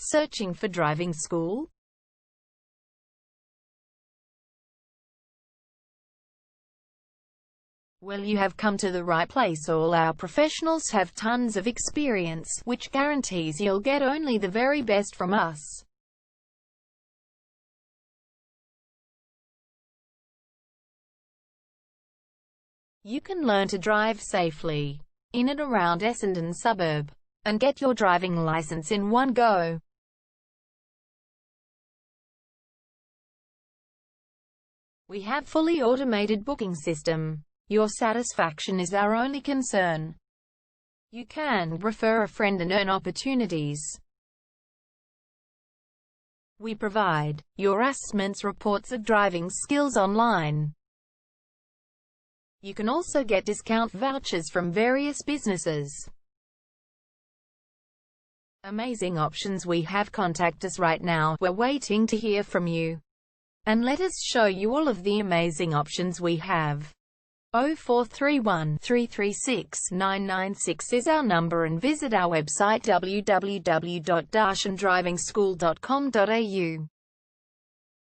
Searching for driving school? Well, you have come to the right place. All our professionals have tons of experience, which guarantees you'll get only the very best from us. You can learn to drive safely in and around Essendon suburb and get your driving license in one go. We have fully automated booking system. Your satisfaction is our only concern. You can refer a friend and earn opportunities. We provide your assessments reports of driving skills online. You can also get discount vouchers from various businesses. Amazing options we have. Contact us right now. We're waiting to hear from you. And let us show you all of the amazing options we have. 0431 336 996 is our number, and visit our website www.darshandrivingschool.com.au.